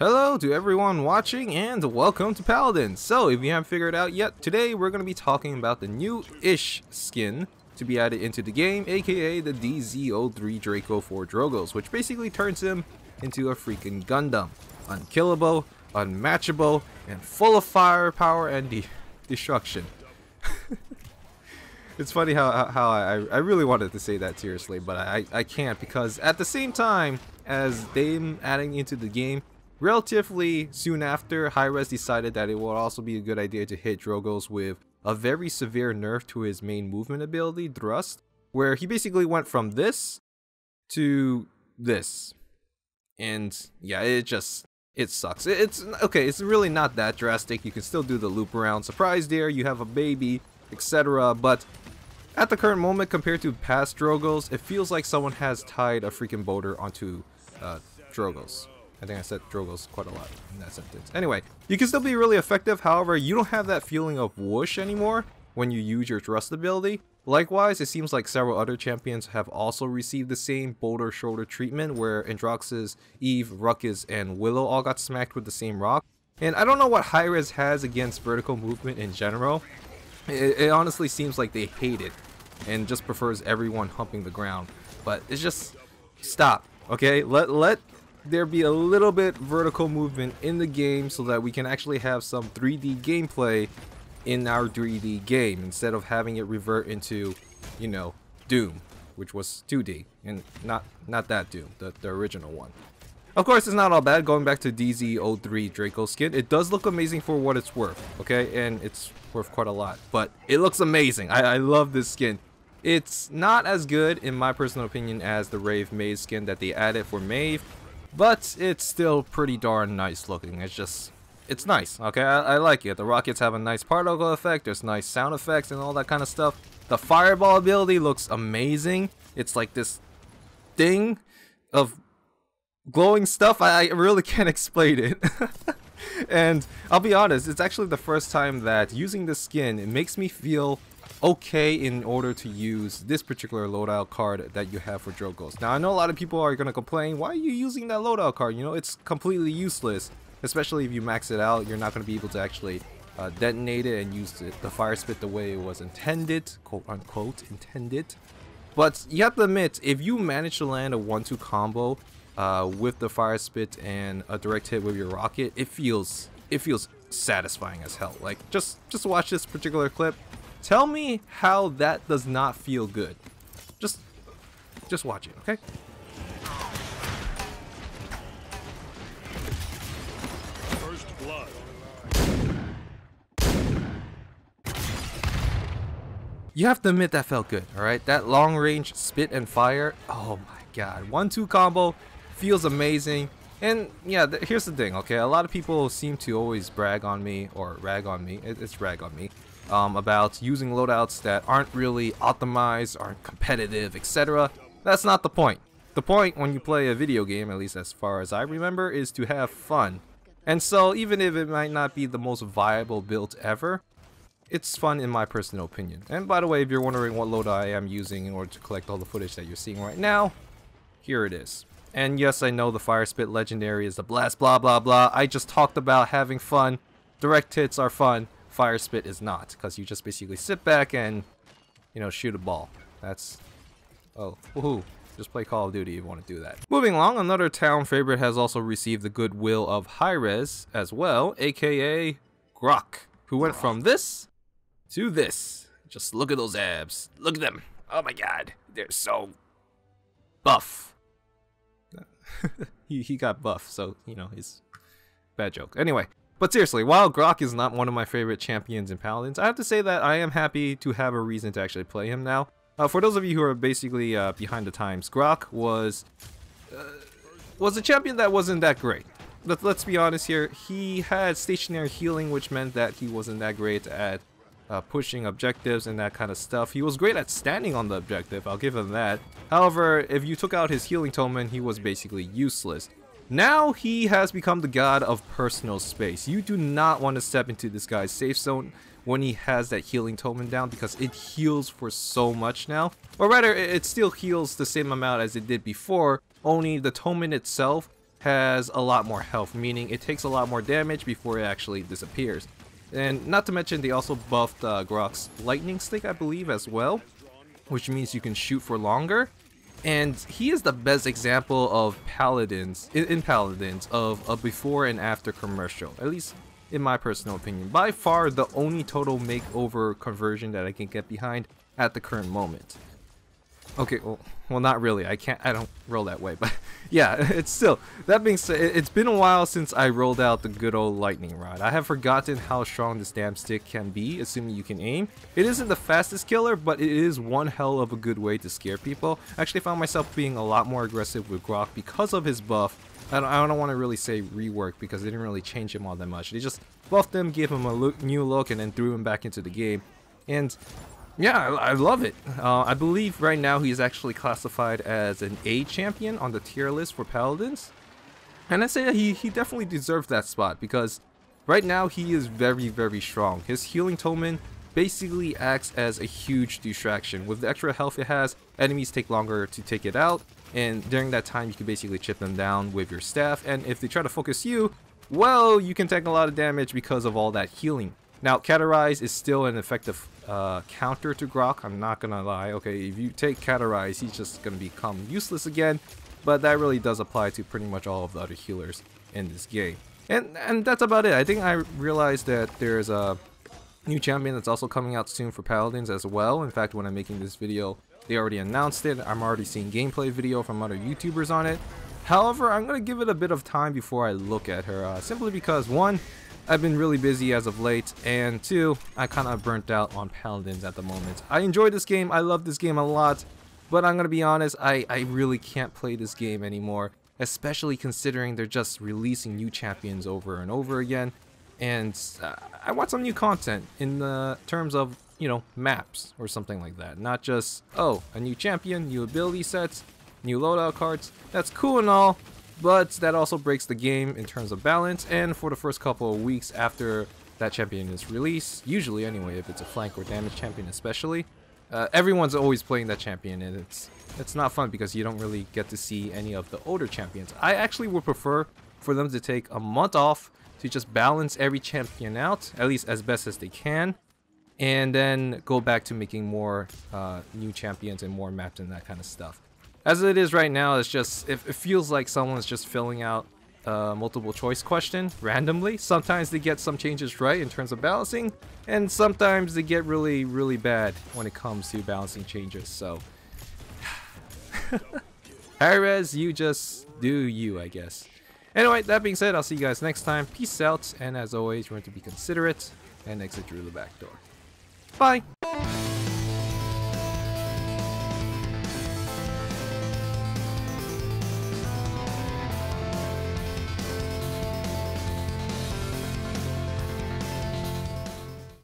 Hello to everyone watching and welcome to Paladins. So if you haven't figured out yet, today we're going to be talking about the new-ish skin to be added into the game, aka the DZ03 Draco for Drogoz, which basically turns him into a freaking Gundam. Unkillable, unmatchable, and full of firepower and destruction. It's funny how I really wanted to say that seriously, but I can't, because at the same time as them adding into the game, relatively soon after, Raire decided that it would also be a good idea to hit Drogoz with a very severe nerf to his main movement ability, Thrust, where he basically went from this to this. And yeah, it sucks. It's okay, it's really not that drastic. You can still do the loop around, surprise there, you have a baby, etc. But at the current moment, compared to past Drogoz, it feels like someone has tied a freaking boulder onto Drogoz. I think I said Drogoz quite a lot in that sentence. Anyway, you can still be really effective, however, you don't have that feeling of whoosh anymore when you use your thrust ability. Likewise, it seems like several other champions have also received the same boulder shoulder treatment, where Androx's Eve, Ruckus, and Willow all got smacked with the same rock. And I don't know what Raire has against vertical movement in general. It honestly seems like they hate it and just prefers everyone humping the ground. But it's just, stop, okay? Let there be a little bit vertical movement in the game so that we can actually have some 3D gameplay in our 3D game instead of having it revert into, you know, Doom, which was 2D, and not that Doom, the original one. Of course, it's not all bad. Going back to DZ03 Draco skin, it does look amazing for what it's worth, okay? And it's worth quite a lot, but it looks amazing. I love this skin. It's not as good, in my personal opinion, as the Rave Maze skin that they added for Maeve, but it's still pretty darn nice looking. It's nice, okay? I like it. The rockets have a nice particle effect, there's nice sound effects and all that kind of stuff. The fireball ability looks amazing. It's like this thing of glowing stuff. I really can't explain it. And I'll be honest, it's actually the first time that using this skin, it makes me feel okay in order to use this particular loadout card that you have for Drogoz. Now I know a lot of people are going to complain, why are you using that loadout card? You know, it's completely useless, especially if you max it out. You're not going to be able to actually detonate it and use the fire spit the way it was intended, quote unquote intended. But you have to admit, if you manage to land a 1-2 combo with the fire spit and a direct hit with your rocket, it feels satisfying as hell. Like, just watch this particular clip. Tell me how that does not feel good. Just watch it, okay? First blood. You have to admit that felt good, alright? That long range spit and fire, oh my god. 1-2 combo feels amazing. And yeah, here's the thing, okay? A lot of people seem to always brag on me, or rag on me, it's rag on me, about using loadouts that aren't really optimized, aren't competitive, etc. That's not the point. The point when you play a video game, at least as far as I remember, is to have fun. And so even if it might not be the most viable build ever, it's fun in my personal opinion. And by the way, if you're wondering what loadout I am using in order to collect all the footage that you're seeing right now, here it is. And yes, I know the Fire Spit Legendary is the blast, blah blah blah. I just talked about having fun. Direct hits are fun. Fire Spit is not, because you just basically sit back and, you know, shoot a ball. That's, oh, woohoo. Just play Call of Duty if you want to do that. Moving along, another town favorite has also received the goodwill of Raire as well, aka Grohk, who went from this to this. Just look at those abs. Look at them. Oh my god, they're so buff. he got buff, so, you know, he's bad joke. Anyway. But seriously, while Grohk is not one of my favorite champions in Paladins, I have to say that I am happy to have a reason to actually play him now. For those of you who are basically behind the times, Grohk was a champion that wasn't that great. Let's be honest here, he had stationary healing, which meant that he wasn't that great at pushing objectives and that kind of stuff. He was great at standing on the objective, I'll give him that. However, if you took out his healing tomen, he was basically useless. Now he has become the god of personal space. You do not want to step into this guy's safe zone when he has that healing tomen down, because it heals for so much now. Or rather, it still heals the same amount as it did before, only the tomen itself has a lot more health, meaning it takes a lot more damage before it actually disappears. And not to mention they also buffed Grohk's lightning stick, I believe, as well, which means you can shoot for longer. And he is the best example of Paladins, in Paladins, of a before and after commercial, at least in my personal opinion. By far the only total makeover conversion that I can get behind at the current moment. Okay, well not really, I don't roll that way, but yeah, it's still, that being said, it's been a while since I rolled out the good old lightning rod. I have forgotten how strong this damn stick can be, assuming you can aim. It isn't the fastest killer, but it is one hell of a good way to scare people. I actually found myself being a lot more aggressive with Grohk because of his buff. I don't want to really say rework because they didn't really change him all that much. They just buffed him, gave him a new look, and then threw him back into the game. And yeah, I love it. I believe right now he's actually classified as an A champion on the tier list for Paladins. And I say he definitely deserves that spot because right now he is very, very strong. His healing tomen basically acts as a huge distraction. With the extra health it has, enemies take longer to take it out. And during that time you can basically chip them down with your staff. And if they try to focus you, well, you can take a lot of damage because of all that healing. Now, Categorize is still an effective counter to Grohk, I'm not gonna lie. Okay, if you take Categorize, he's just gonna become useless again, but that really does apply to pretty much all of the other healers in this game. And that's about it. I think I realized that there's a new champion that's also coming out soon for Paladins as well. In fact, when I'm making this video, they already announced it. I'm already seeing gameplay video from other YouTubers on it. However, I'm gonna give it a bit of time before I look at her, simply because one, I've been really busy as of late, and two, I kind of burnt out on Paladins at the moment. I enjoy this game, I love this game a lot, but I'm gonna be honest, I really can't play this game anymore, especially considering they're just releasing new champions over and over again, and I want some new content in the terms of, you know, maps or something like that, not just, oh, a new champion, new ability sets, new loadout cards. That's cool and all, but that also breaks the game in terms of balance. And for the first couple of weeks after that champion is released, usually anyway, if it's a flank or damage champion especially, everyone's always playing that champion, and it's not fun because you don't really get to see any of the older champions. I actually would prefer for them to take a month off to just balance every champion out, at least as best as they can, and then go back to making more new champions and more maps and that kind of stuff. As it is right now, it's just, it feels like someone's just filling out a multiple choice question randomly. Sometimes they get some changes right in terms of balancing, and sometimes they get really, really bad when it comes to balancing changes, so Raire, you just do you, I guess. Anyway, that being said, I'll see you guys next time. Peace out, and as always, remember to be considerate and exit through the back door. Bye!